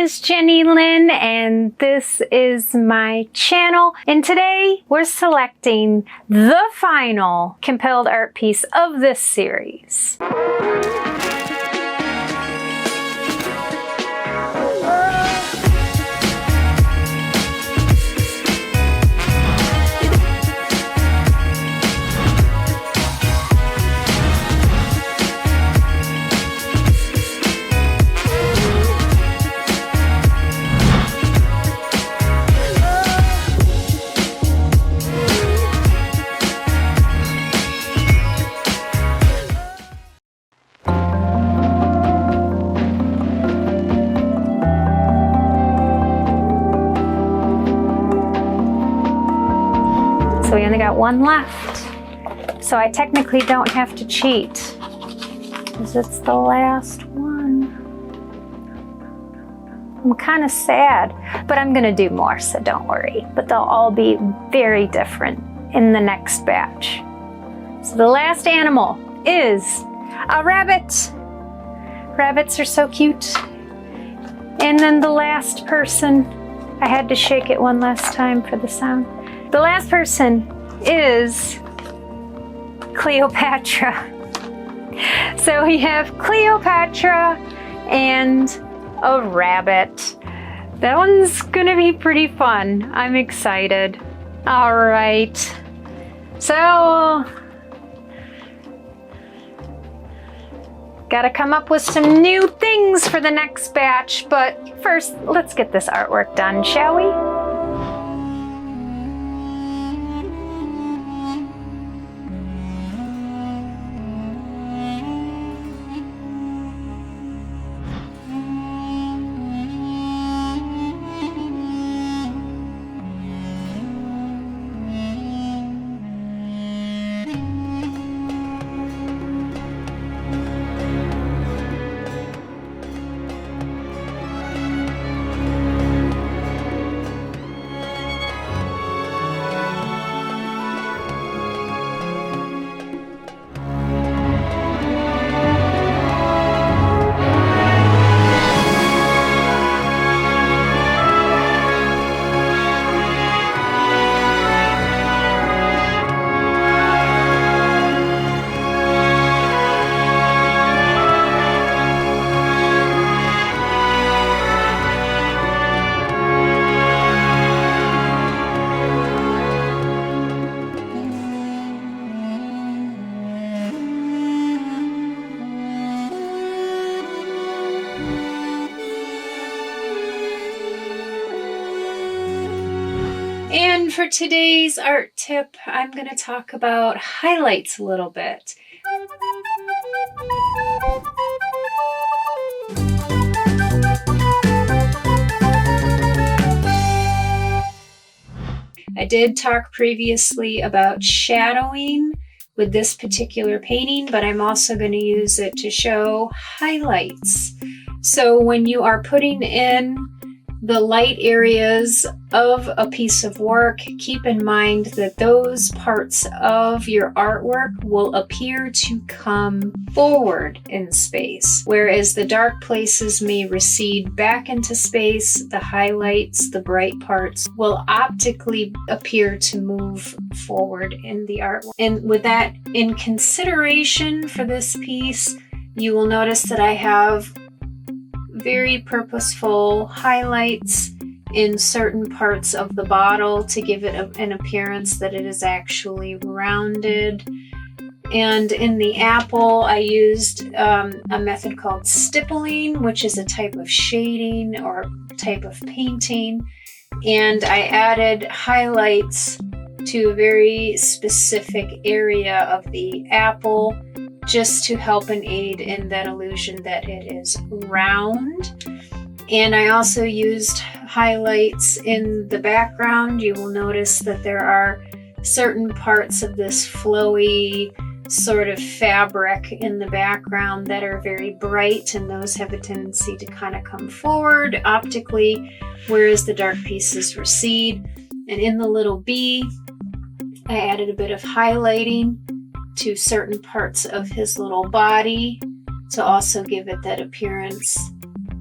is Jenny Lynn and this is my channel, and today we're selecting the final Compelled Art piece of this series. So we only got one left. So I technically don't have to cheat, because it's the last one. I'm kind of sad, but I'm gonna do more, so don't worry. But they'll all be very different in the next batch. So the last animal is a rabbit. Rabbits are so cute. And then the last person, I had to shake it one last time for the sound. The last person is Cleopatra. So we have Cleopatra and a rabbit. That one's gonna be pretty fun. I'm excited. All right. So, gotta come up with some new things for the next batch, but first, let's get this artwork done, shall we? And for today's art tip, I'm going to talk about highlights a little bit. I did talk previously about shadowing with this particular painting, but I'm also going to use it to show highlights. So when you are putting in the light areas of a piece of work, keep in mind that those parts of your artwork will appear to come forward in space, whereas the dark places may recede back into space. The highlights, the bright parts, will optically appear to move forward in the artwork. And with that in consideration for this piece, you will notice that I have very purposeful highlights in certain parts of the bottle to give it an appearance that it is actually rounded. And in the apple, I used a method called stippling, which is a type of shading or type of painting. And I added highlights to a very specific area of the apple, just to help and aid in that illusion that it is round. And I also used highlights in the background. You will notice that there are certain parts of this flowy sort of fabric in the background that are very bright, and those have a tendency to kind of come forward optically, whereas the dark pieces recede. And in the little bee, I added a bit of highlighting to certain parts of his little body to also give it that appearance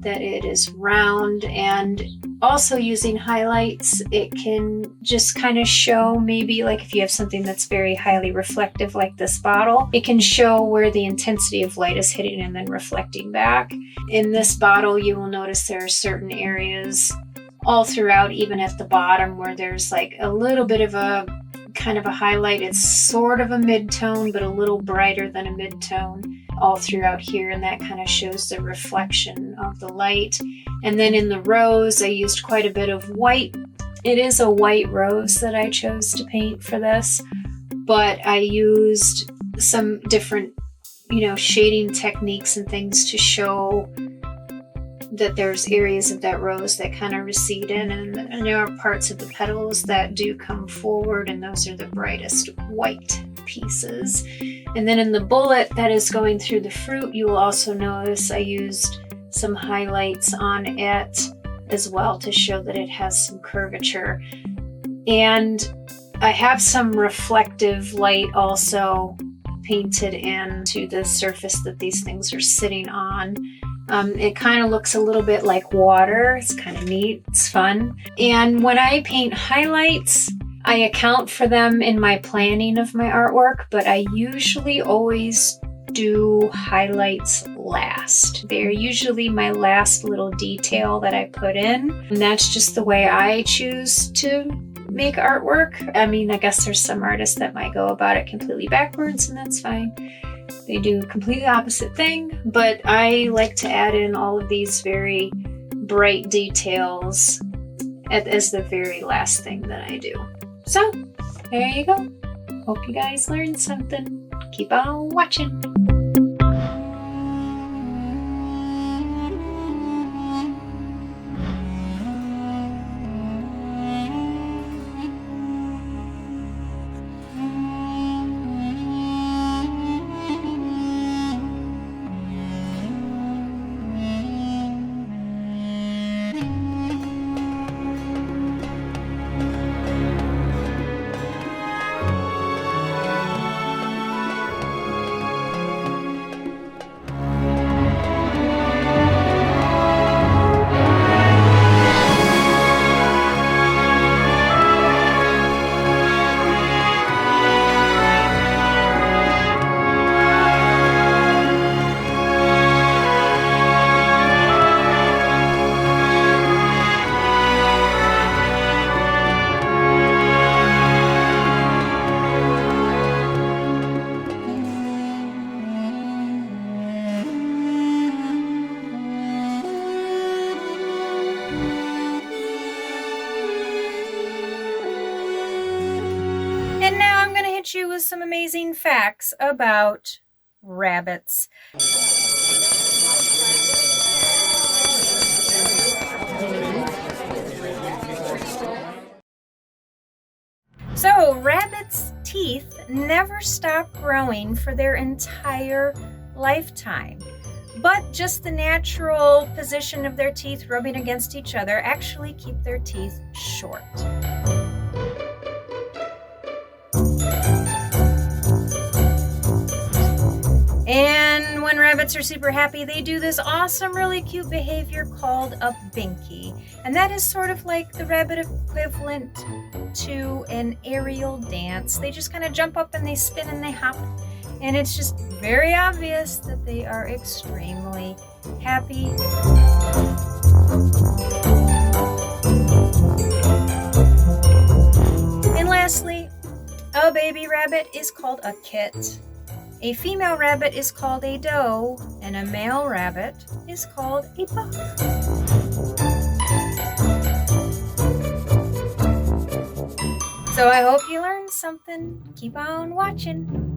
that it is round. And also using highlights, it can just kind of show, maybe like if you have something that's very highly reflective like this bottle, it can show where the intensity of light is hitting and then reflecting back. In this bottle, you will notice there are certain areas all throughout, even at the bottom, where there's like a little bit of a kind of a highlight. It's sort of a mid-tone, but a little brighter than a mid-tone all throughout here, and that kind of shows the reflection of the light. And then in the rose, I used quite a bit of white. It is a white rose that I chose to paint for this, but I used some different, shading techniques and things to show that there's areas of that rose that kind of recede in, and there are parts of the petals that do come forward, and those are the brightest white pieces. And then in the bullet that is going through the fruit, you will also notice I used some highlights on it as well to show that it has some curvature. And I have some reflective light also painted into the surface that these things are sitting on. It kind of looks a little bit like water. It's kind of neat. It's fun. And when I paint highlights, I account for them in my planning of my artwork, but I usually always do highlights last. They're usually my last little detail that I put in. And that's just the way I choose to make artwork. I mean, I guess there's some artists that might go about it completely backwards, and that's fine. They do a completely opposite thing, but I like to add in all of these very bright details as the very last thing that I do. So, there you go. Hope you guys learned something. Keep on watching. And now I'm going to hit you with some amazing facts about rabbits. So, rabbits' teeth never stop growing for their entire lifetime. But just the natural position of their teeth rubbing against each other actually keep their teeth short. And when rabbits are super happy, they do this awesome, really cute behavior called a binky. And that is sort of like the rabbit equivalent to an aerial dance. They just kind of jump up and they spin and they hop. And it's just very obvious that they are extremely happy. And lastly, a baby rabbit is called a kit. A female rabbit is called a doe, and a male rabbit is called a buck. So I hope you learned something. Keep on watching.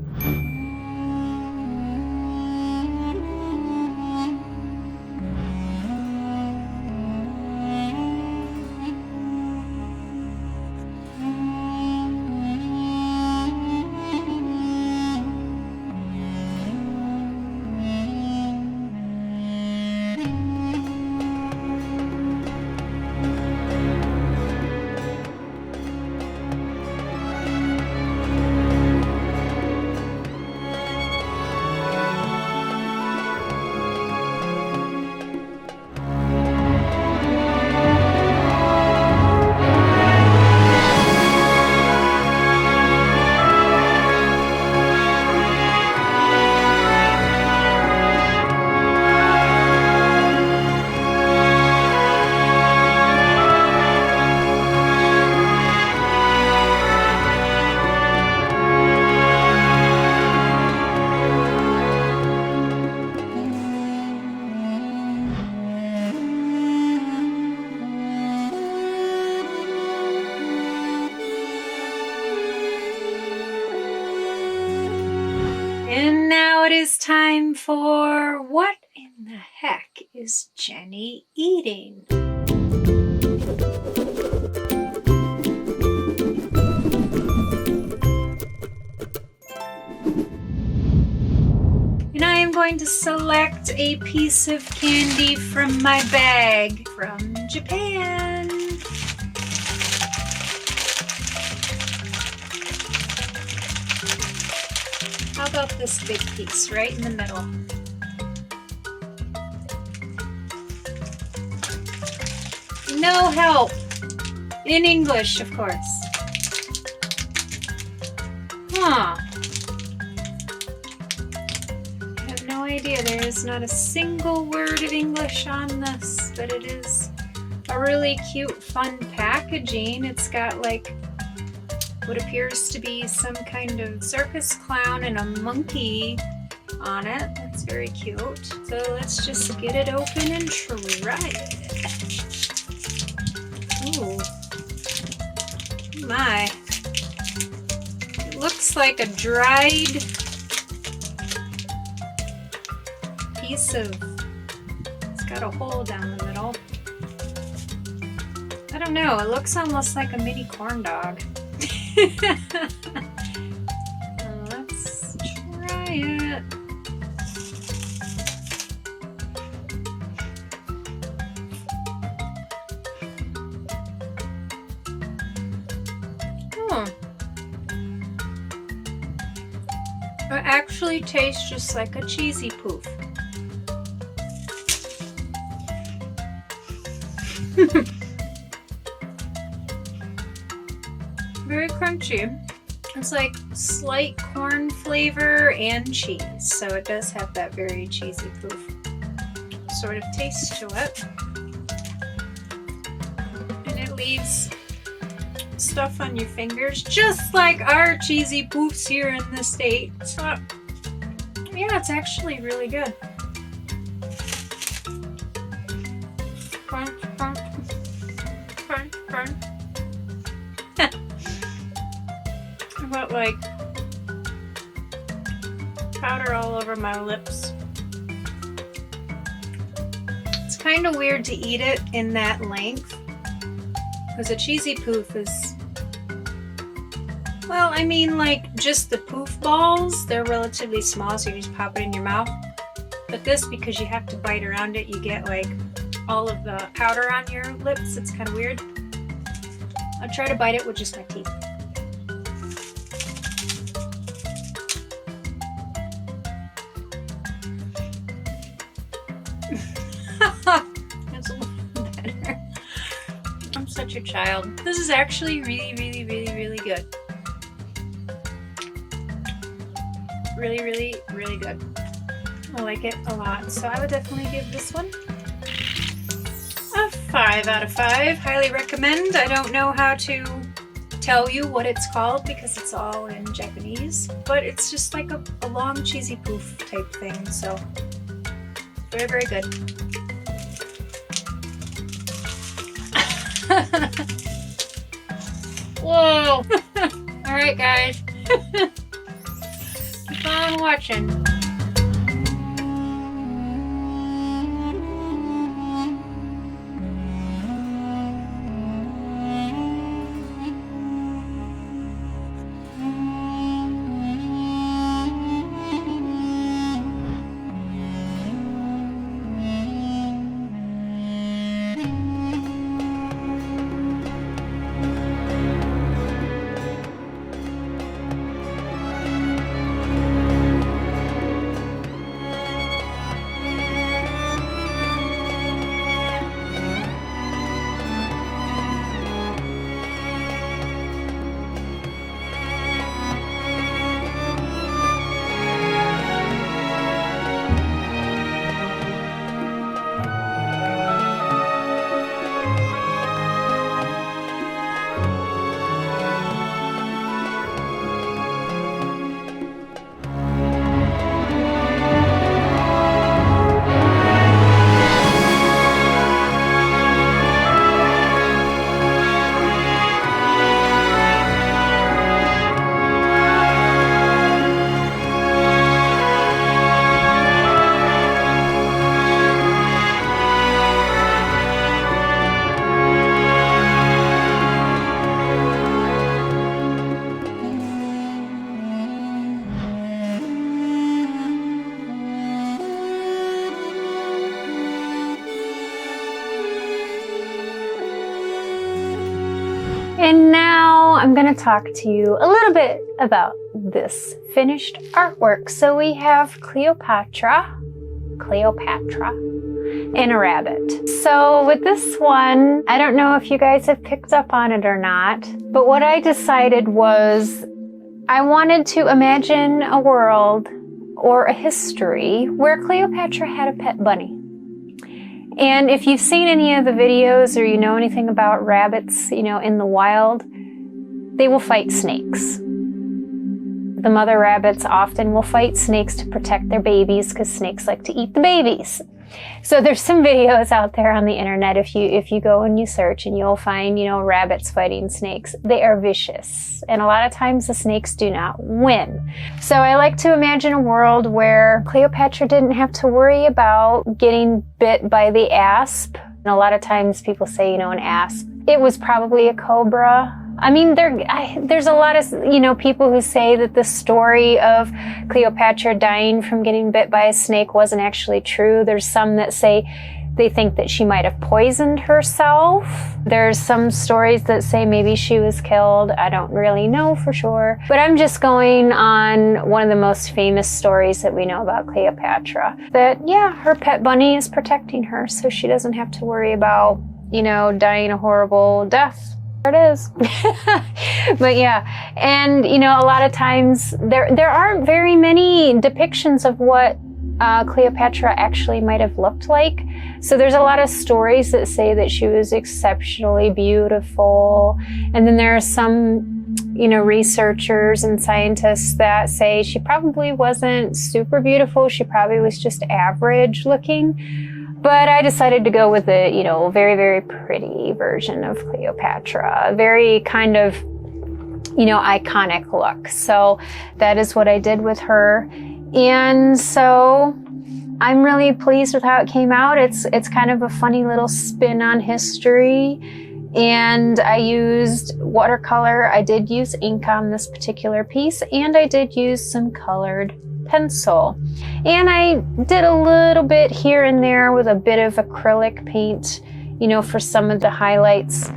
time for What in the Heck is Jenny Eating? And I am going to select a piece of candy from my bag from Japan. How about this big piece right in the middle? No help. In English, of course. Huh. I have no idea. There is not a single word of English on this, but it is a really cute, fun packaging. It's got like what appears to be some kind of circus clown and a monkey on it. That's very cute. So let's just get it open and try it. Ooh. My. It looks like a dried piece of, it's got a hole down the middle. I don't know, it looks almost like a mini corn dog. Let's try it. It actually tastes just like a cheesy poof. Very crunchy. It's like slight corn flavor and cheese, so it does have that very cheesy poof sort of taste to it. And it leaves stuff on your fingers, just like our cheesy poofs here in the States. So, yeah, it's actually really good. Crunch, crunch, crunch, crunch. I got like powder all over my lips. It's kind of weird to eat it in that length, because a cheesy poof is, well, I mean, like just the poof balls, they're relatively small, so you just pop it in your mouth. But this, because you have to bite around it, you get like all of the powder on your lips. It's kind of weird. I'll try to bite it with just my teeth. That's a little better. I'm such a child. This is actually really, really, really, really good. Really, really, really good. I like it a lot. So I would definitely give this one a 5 out of 5. Highly recommend. I don't know how to tell you what it's called because it's all in Japanese, but it's just like a long cheesy poof type thing. So very, very good. Whoa! Alright, guys. Keep on watching. And now I'm going to talk to you a little bit about this finished artwork. So we have Cleopatra, and a rabbit. So with this one, I don't know if you guys have picked up on it or not, but what I decided was I wanted to imagine a world or a history where Cleopatra had a pet bunny. And if you've seen any of the videos or you know anything about rabbits, you know, in the wild, they will fight snakes. The mother rabbits often will fight snakes to protect their babies because snakes like to eat the babies. So there's some videos out there on the internet if you go and you search, and you'll find, you know, rabbits fighting snakes. They are vicious, and a lot of times the snakes do not win. So I like to imagine a world where Cleopatra didn't have to worry about getting bit by the asp. And a lot of times people say, you know, an asp. It was probably a cobra. I mean, there's a lot of, you know, people who say that the story of Cleopatra dying from getting bit by a snake wasn't actually true. There's some that say they think that she might have poisoned herself. There's some stories that say maybe she was killed. I don't really know for sure. But I'm just going on one of the most famous stories that we know about Cleopatra. That, yeah, her pet bunny is protecting her, so she doesn't have to worry about, you know, dying a horrible death. There it is. But yeah, and you know, a lot of times there aren't very many depictions of what Cleopatra actually might have looked like. So there's a lot of stories that say that she was exceptionally beautiful, and then there are some, you know, researchers and scientists that say she probably wasn't super beautiful. She probably was just average looking. But I decided to go with the, you know, very, very pretty version of Cleopatra. A very kind of, you know, iconic look. So that is what I did with her. And so I'm really pleased with how it came out. It's kind of a funny little spin on history. And I used watercolor. I did use ink on this particular piece, and I did use some colored pencil. And I did a little bit here and there with a bit of acrylic paint, you know, for some of the highlights,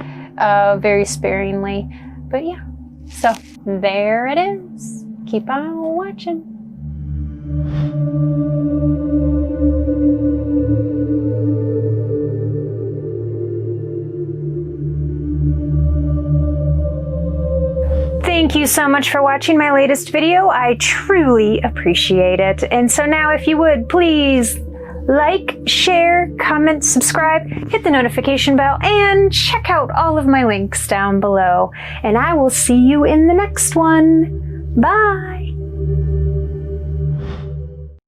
very sparingly. But yeah, so there it is. Keep on watching. Thank you so much for watching my latest video. I truly appreciate it. And so now if you would, please like, share, comment, subscribe, hit the notification bell, and check out all of my links down below. And I will see you in the next one. Bye.